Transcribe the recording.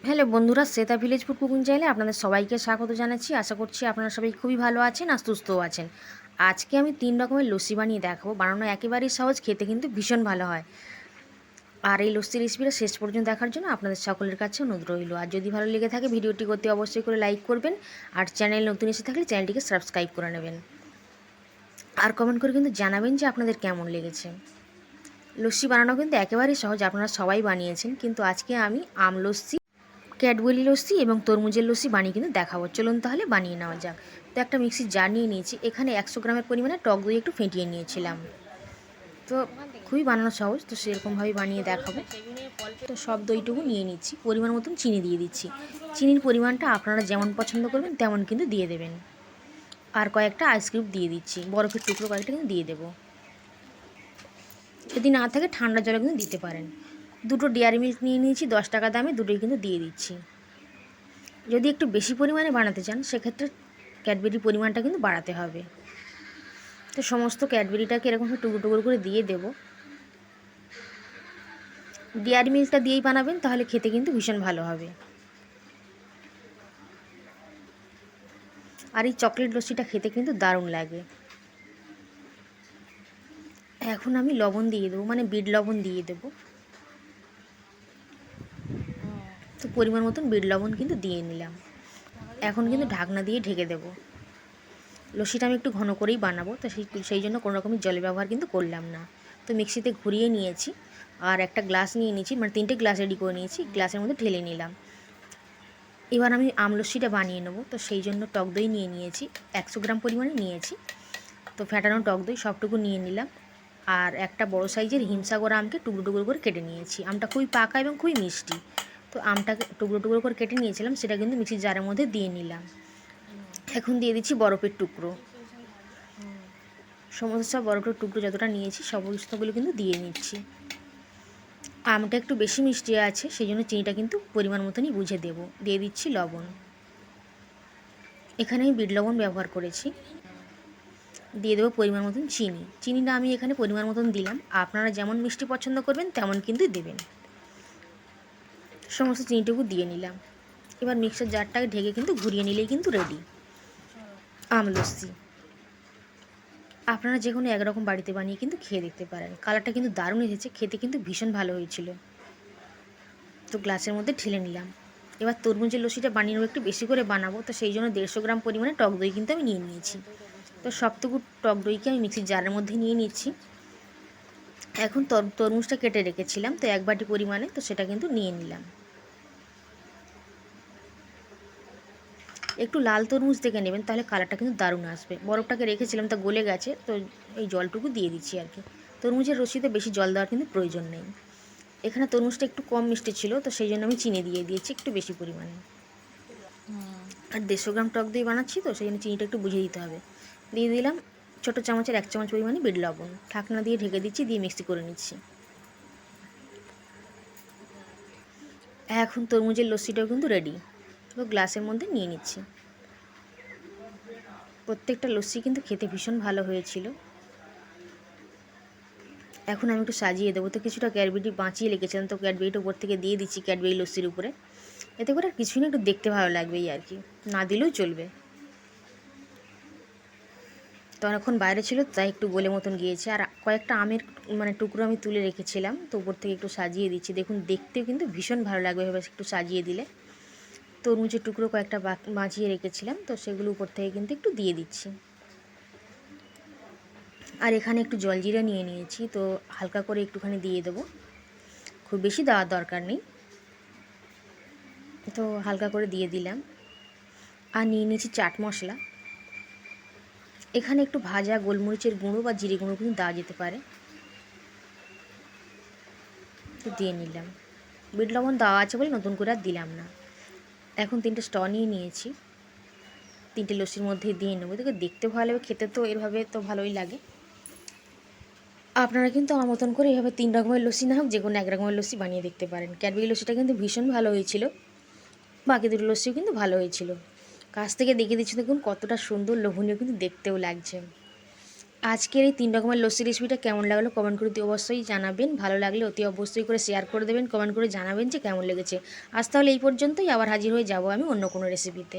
Hello বন্ধুরা, Shweta village food cooking চ্যানেলে আপনাদের সবাইকে স্বাগত জানাচ্ছি। আশা করছি আপনারা সবাই খুবই ভালো আছেন আর সুস্থও আছেন। আজকে আমি 3 রকমের লস্যি বানিয়ে দেখাবো। বানানো একেবারেই সহজ, খেতে কিন্তু ভীষণ ভালো হয়। আর এই লস্যি রেসিপিটা শেষ পর্যন্ত দেখার জন্য আপনাদের সকলের কাছে অনুরোধ রইল। আর যদি ভালো লেগে থাকে ভিডিওটি করতে অবশ্যই করে লাইক করবেন। আর চ্যানেল নতুন এসে থাকলে চ্যানেলটিকে সাবস্ক্রাইব করে নেবেন। আর কমেন্ট করে কিন্তু জানাবেন যে আপনাদের কেমন লেগেছে। লস্যি বানানো কিন্তু একেবারেই সহজ, আপনারা সবাই বানিয়েছেন। কিন্তু আজকে আমি আম লস্যি, ক্যাডবেরি লস্যি এবং তরমুজের লস্যি বানিয়ে কিন্তু দেখাবো। চলুন তাহলে বানিয়ে নেওয়া যাক। তো একটা মিক্সির জার নিয়ে নিয়েছি। এখানে 100 গ্রামের পরিমাণে টক দই একটু ফেটিয়ে নিয়েছিলাম। তো খুবই বানানো সহজ, তো সেরকমভাবেই বানিয়ে দেখাবো। তো সব দইটুকু নিয়ে নিচ্ছি। পরিমাণ মতন চিনি দিয়ে দিচ্ছি। চিনির পরিমাণটা আপনারা যেমন পছন্দ করবেন তেমন কিন্তু দিয়ে দেবেন। আর কয়েকটা আইসক্রিম দিয়ে দিচ্ছি, বরফের টুকরো কয়েকটা কিন্তু দিয়ে দেবো। যদি না থাকে ঠান্ডা জলে কিন্তু দিতে পারেন। দুটো ডেয়ারি মিল্ক নিয়ে নিয়েছি 10 টাকা দামে, দুটোই কিন্তু দিয়ে দিচ্ছি। যদি একটু বেশি পরিমাণে বানাতে চান সেক্ষেত্রে ক্যাডবেরির পরিমাণটা কিন্তু বাড়াতে হবে। তো সমস্ত ক্যাডবেরিটাকে এরকমভাবে টুকরো টুকরো করে দিয়ে দেবো। ডেয়ারি মিল্কটা দিয়েই বানাবেন, তাহলে খেতে কিন্তু ভীষণ ভালো হবে। আর এই চকলেট লস্যিটা খেতে কিন্তু দারুণ লাগে। এখন আমি লবণ দিয়ে দেবো, মানে বিট লবণ দিয়ে দেবো। তো পরিমাণ মতন বিট লবণ কিন্তু দিয়ে নিলাম। এখন কিন্তু ঢাকনা দিয়ে ঢেকে দেবো। লস্যিটা আমি একটু ঘন করেই বানাবো, তো সেই জন্য কোনো রকমের জলের ব্যবহার কিন্তু করলাম না। তো মিক্সিতে ঘুরিয়ে নিয়েছি। আর একটা গ্লাস নিয়ে নিয়েছি, মানে 3টে গ্লাস রেডি করে নিয়েছি, গ্লাসের মধ্যে ঢেলে নিলাম। এবার আমি আম লস্যিটা বানিয়ে নেবো। তো সেই জন্য টক দই নিয়ে নিয়েছি, 100 গ্রাম পরিমাণে নিয়েছি। তো ফ্যাটানো টক দই সবটুকু নিয়ে নিলাম। আর একটা বড় সাইজের হিমসাগর আমকে টুকরো টুকরো করে কেটে নিয়েছি। আমটা খুবই পাকা এবং খুবই মিষ্টি। তো আমটাকে টুকরো টুকরো করে কেটে নিয়েছিলাম, সেটা কিন্তু মিক্সির জারের মধ্যে দিয়ে নিলাম। এখন দিয়ে দিচ্ছি বরফের টুকরো। সমস্ত সব বরফের টুকরো যতটা নিয়েছি সমস্তগুলো কিন্তু দিয়ে নিচ্ছি। আমটা একটু বেশি মিষ্টি আছে, সেই জন্য চিনিটা কিন্তু পরিমাণ মতনই বুঝে দেবো। দিয়ে দিচ্ছি লবণ। এখানে আমি বিট লবণ ব্যবহার করেছি। দিয়ে দেবো পরিমাণ মতন চিনি। চিনিটা আমি এখানে পরিমাণ মতন দিলাম, আপনারা যেমন মিষ্টি পছন্দ করবেন তেমন কিন্তু দেবেন। সমস্ত চিনিটুকু দিয়ে নিলাম। এবার মিক্সার জারটাকে ঢেকে কিন্তু ঘুরিয়ে নিলেই কিন্তু রেডি আম লস্যি। আপনারা যে কোনো একরকম বাড়িতে বানিয়ে কিন্তু খেয়ে দেখতে পারেন। কালারটা কিন্তু দারুণ এসেছে, খেতে কিন্তু ভীষণ ভালো হয়েছিল। তো গ্লাসের মধ্যে ঢেলে নিলাম। এবার তরমুজের লস্যিটা বানিয়ে নেবো, একটু বেশি করে বানাবো। তো সেই জন্য 150 গ্রাম পরিমাণে টক দই কিন্তু আমি নিয়ে নিয়েছি। তো সবটুকু টক দইকে আমি মিক্সির জারের মধ্যে নিয়ে নিচ্ছি। এখন তরমুজটা কেটে রেখেছিলাম তো 1 বাটি পরিমাণে, তো সেটা কিন্তু নিয়ে নিলাম। একটু লাল তরমুজ দেখে নেবেন, তাহলে কালারটা কিন্তু দারুণ আসবে। বরফটাকে রেখেছিলাম, তা গলে গেছে, তো এই জলটুকু দিয়ে দিচ্ছি আর কি। তরমুজের রসিতে বেশি জল দেওয়ার কিন্তু প্রয়োজন নেই। এখানে তরমুজটা একটু কম মিষ্টি ছিল, তো সেই জন্য আমি চিনি দিয়ে দিয়েছি একটু বেশি পরিমাণে। আর 150 গ্রাম টক দই বানাচ্ছি, তো সেই জন্য চিনিটা একটু বুঝে দিতে হবে। দিয়ে দিলাম ছোটো চামচের 1 চামচ পরিমাণে বিট লবণ। ঢাকনা দিয়ে ঢেকে দিচ্ছি, দিয়ে মিক্সি করে নিচ্ছি। এখন তরমুজের লস্যিটাও কিন্তু রেডি। তো গ্লাসের মধ্যে নিয়ে নিচ্ছি। প্রত্যেকটা লস্যি কিন্তু খেতে ভীষণ ভালো হয়েছিল। এখন আমি একটু সাজিয়ে দেবো। তো কিছুটা ক্যাডবেরি বাঁচিয়ে রেখেছিলাম, তো ক্যাডবেরিটা উপর থেকে দিয়ে দিচ্ছি ক্যাডবেরি লস্যির উপরে। এতে করে আর কিছুই না, একটু দেখতে ভালো লাগবে এই আর কি, না দিলেও চলবে। তো অনেকক্ষণ বাইরে ছিল তাই একটু গোলে মতন গিয়েছে। আর কয়েকটা আমের মানে টুকরো আমি তুলে রেখেছিলাম, তো উপর থেকে একটু সাজিয়ে দিচ্ছি। দেখুন দেখতেও কিন্তু ভীষণ ভালো লাগবে এভাবে একটু সাজিয়ে দিলে। তরমুজের টুকরো কয়েকটা বাঁচিয়ে রেখেছিলাম, তো সেগুলো উপর থেকে কিন্তু একটু দিয়ে দিচ্ছি। আর এখানে একটু জলজিরা নিয়ে নিয়েছি, তো হালকা করে একটুখানি দিয়ে দেবো, খুব বেশি দেওয়ার দরকার নেই। তো হালকা করে দিয়ে দিলাম। আর নিয়ে নিয়েছি চাট মশলা। এখানে একটু ভাজা গোলমরিচের গুঁড়ো বা জিরে গুঁড়ো কিন্তু দেওয়া যেতে পারে, তো দিয়ে নিলাম। বিট লবণ দেওয়া আছে বলে নতুন করে আর দিলাম না। এখন 3টে স্ট্র নিয়ে নিয়েছি, 3টে লস্যির মধ্যে দিয়ে নেবো। দেখতে ভালো লাগবে, খেতে তো এভাবে তো ভালোই লাগে। আপনারা কিন্তু আমার মতন করে এভাবে 3 রকমের লস্যি না হোক যে কোনো 1 রকমের লস্যি বানিয়ে দেখতে পারেন। ক্যাডবেরি লস্যিটা কিন্তু ভীষণ ভালো হয়েছিল, বাকি দুটো লস্যিও কিন্তু ভালো হয়েছিল। কাছ থেকে দেখিয়ে দিচ্ছি, দেখুন কতটা সুন্দর লোভনীয় কিন্তু দেখতেও লাগছে। আজকের এই 3 রকমের লস্যি রেসিপিটা কেমন লাগলো কমেন্ট করে অবশ্যই জানাবেন। ভালো লাগলে অতি অবশ্যই করে শেয়ার করে দেবেন, কমেন্ট করে জানাবেন যে কেমন লেগেছে। আজ তাহলে এই পর্যন্তই, আবার হাজির হয়ে যাব আমি অন্য কোনো রেসিপিতে।